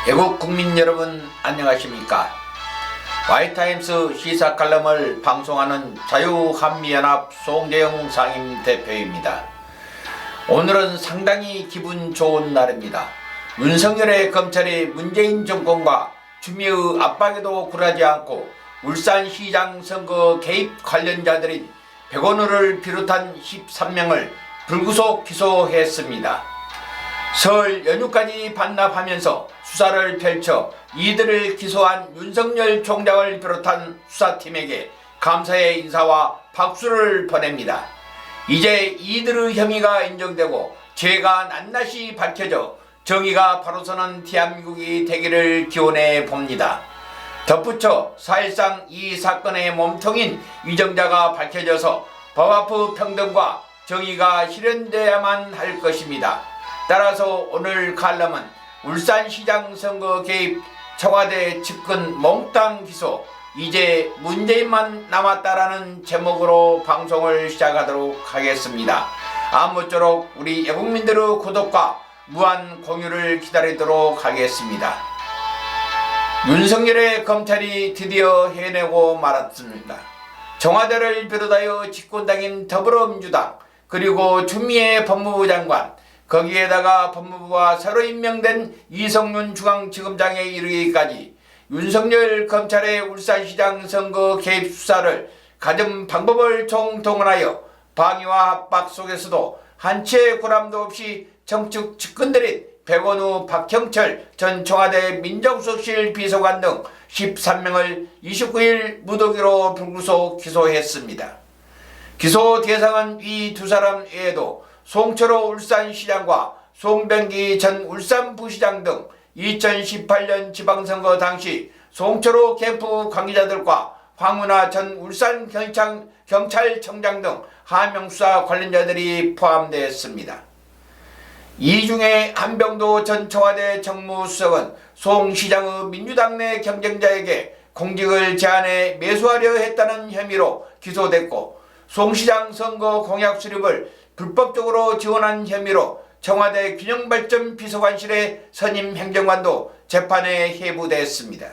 애국 국민 여러분 안녕하십니까? 와이타임스 시사 칼럼을 방송하는 자유한미연합 송재영 상임 대표입니다. 오늘은 상당히 기분 좋은 날입니다. 윤석열의 검찰이 문재인 정권과 추미애 압박에도 굴하지 않고 울산시장 선거 개입 관련자들인 백원우를 비롯한 13명을 불구속 기소했습니다. 설 연휴까지 반납하면서 수사를 펼쳐 이들을 기소한 윤석열 총장을 비롯한 수사팀에게 감사의 인사와 박수를 보냅니다. 이제 이들의 혐의가 인정되고 죄가 낱낱이 밝혀져 정의가 바로서는 대한민국이 되기를 기원해 봅니다. 덧붙여 사실상 이 사건의 몸통인 위정자가 밝혀져서 법 앞의 평등과 정의가 실현돼야만 할 것입니다. 따라서 오늘 칼럼은 울산시장 선거 개입 청와대 측근 몽땅 기소 이제 문재인만 남았다라는 제목으로 방송을 시작하도록 하겠습니다. 아무쪼록 우리 애국민들의 구독과 무한 공유를 기다리도록 하겠습니다. 윤석열의 검찰이 드디어 해내고 말았습니다. 청와대를 비롯하여 집권당인 더불어민주당 그리고 추미애 법무부 장관 거기에다가 법무부가 새로 임명된 이성윤 중앙지검장에 이르기까지 윤석열 검찰의 울산시장 선거 개입 수사를 가진 방법을 총동원하여 방위와 압박 속에서도 한치의 구람도 없이 정측 측근들인 백원우, 박형철 전 청와대 민정수석실 비서관 등 13명을 29일 무더기로 불구속 기소했습니다. 기소 대상은 이 두 사람 외에도 송철호 울산시장과 송병기 전 울산부시장 등 2018년 지방선거 당시 송철호 캠프 관계자들과 황운하 전 울산경찰청장 등 하명수사 관련자들이 포함되었습니다. 이 중에 한병도 전 청와대 정무수석은 송 시장의 민주당 내 경쟁자에게 공직을 제안해 매수하려 했다는 혐의로 기소됐고 송 시장 선거 공약 수립을 불법적으로 지원한 혐의로 청와대 균형발전 비서관실의 선임 행정관도 재판에 회부됐습니다.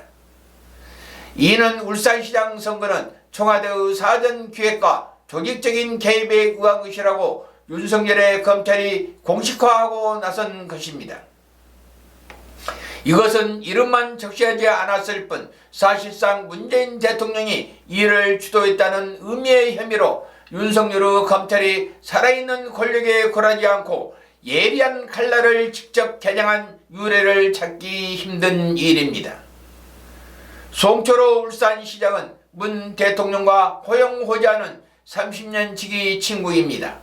이는 울산시장 선거는 청와대의 사전 기획과 조직적인 개입에 의한 것이라고 윤석열의 검찰이 공식화하고 나선 것입니다. 이것은 이름만 적시하지 않았을 뿐 사실상 문재인 대통령이 이를 주도했다는 의미의 혐의로 윤석열의 검찰이 살아있는 권력에 굴하지 않고 예리한 칼날을 직접 겨냥한 유례를 찾기 힘든 일입니다. 송철호 울산시장은 문 대통령과 호영호재하는 30년 지기 친구입니다.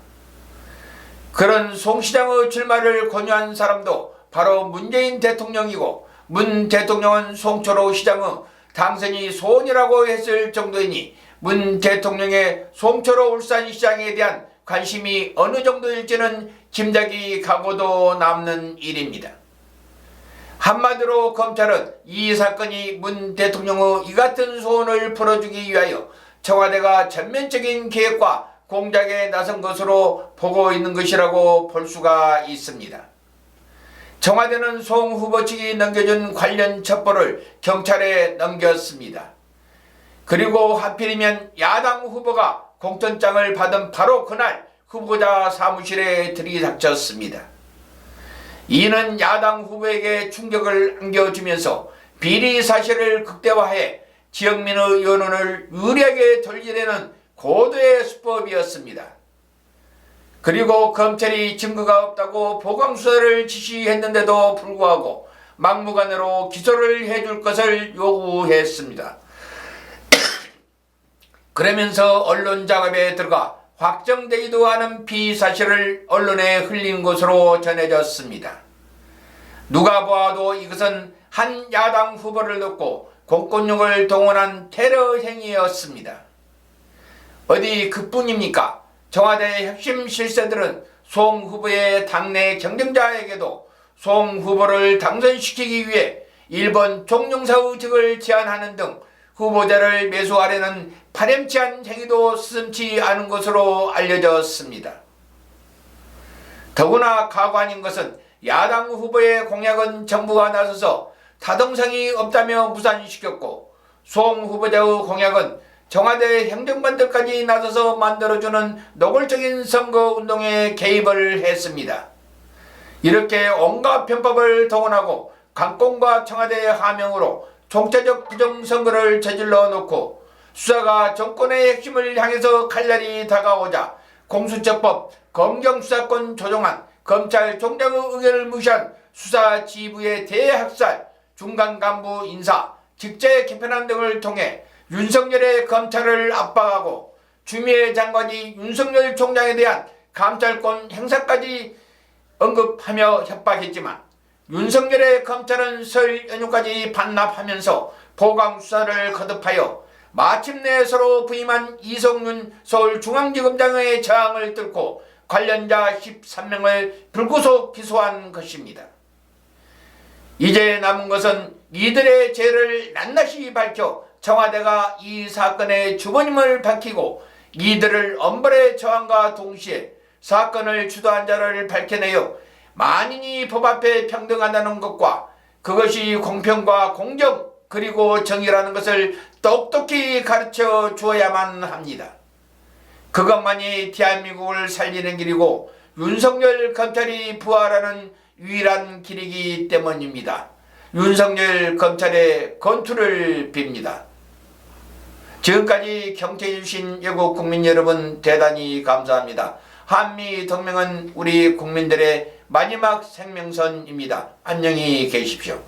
그런 송 시장의 출마를 권유한 사람도 바로 문재인 대통령이고 문 대통령은 송철호 시장의 당선이 소원이라고 했을 정도이니 문 대통령의 송철호 울산시장에 대한 관심이 어느 정도일지는 짐작이 가고도 남는 일입니다. 한마디로 검찰은 이 사건이 문 대통령의 이 같은 소원을 풀어주기 위하여 청와대가 전면적인 계획과 공작에 나선 것으로 보고 있는 것이라고 볼 수가 있습니다. 청와대는 송 후보 측이 넘겨준 관련 첩보를 경찰에 넘겼습니다. 그리고 하필이면 야당 후보가 공천장을 받은 바로 그날 후보자 사무실에 들이닥쳤습니다. 이는 야당 후보에게 충격을 안겨주면서 비리 사실을 극대화해 지역민의 여론을 유리하게 돌리려는 고도의 수법이었습니다. 그리고 검찰이 증거가 없다고 보강수사를 지시했는데도 불구하고 막무가내로 기소를 해줄 것을 요구했습니다. 그러면서 언론 작업에 들어가 확정되지도 않은 비사실을 언론에 흘린 것으로 전해졌습니다. 누가 보아도 이것은 한 야당 후보를 놓고 공권력을 동원한 테러 행위였습니다. 어디 그뿐입니까? 청와대 핵심 실세들은 송 후보의 당내 경쟁자에게도 송 후보를 당선시키기 위해 일본 총영사의직을 제안하는 등 후보자를 매수하려는 파렴치한 행위도 스슴치 않은 것으로 알려졌습니다. 더구나 가관인 것은 야당 후보의 공약은 정부가 나서서 타동성이 없다며 무산시켰고, 송 후보자의 공약은 청와대 행정관들까지 나서서 만들어주는 노골적인 선거운동에 개입을 했습니다. 이렇게 온갖 편법을 동원하고 강공과 청와대 하명으로 총체적 부정선거를 저질러 놓고 수사가 정권의 핵심을 향해서 칼날이 다가오자 공수처법, 검경수사권 조정안, 검찰총장의 의견을 무시한 수사지휘부의 대학살, 중간 간부 인사, 직제 개편안 등을 통해 윤석열의 검찰을 압박하고 추미애 장관이 윤석열 총장에 대한 감찰권 행사까지 언급하며 협박했지만 윤석열의 검찰은 설 연휴까지 반납하면서 보강수사를 거듭하여 마침내 서로 부임한 이성윤 서울중앙지검장의 저항을 뚫고 관련자 13명을 불구속 기소한 것입니다. 이제 남은 것은 이들의 죄를 낱낱이 밝혀 청와대가 이 사건의 주범임을 밝히고 이들을 엄벌의 저항과 동시에 사건을 주도한 자를 밝혀내어 만인이 법 앞에 평등하다는 것과 그것이 공평과 공정 그리고 정의라는 것을 똑똑히 가르쳐 주어야만 합니다. 그것만이 대한민국을 살리는 길이고 윤석열 검찰이 부활하는 유일한 길이기 때문입니다. 윤석열 검찰의 건투를 빕니다. 지금까지 경청해주신 여국 국민 여러분 대단히 감사합니다. 한미동맹은 우리 국민들의 마지막 생명선입니다. 안녕히 계십시오.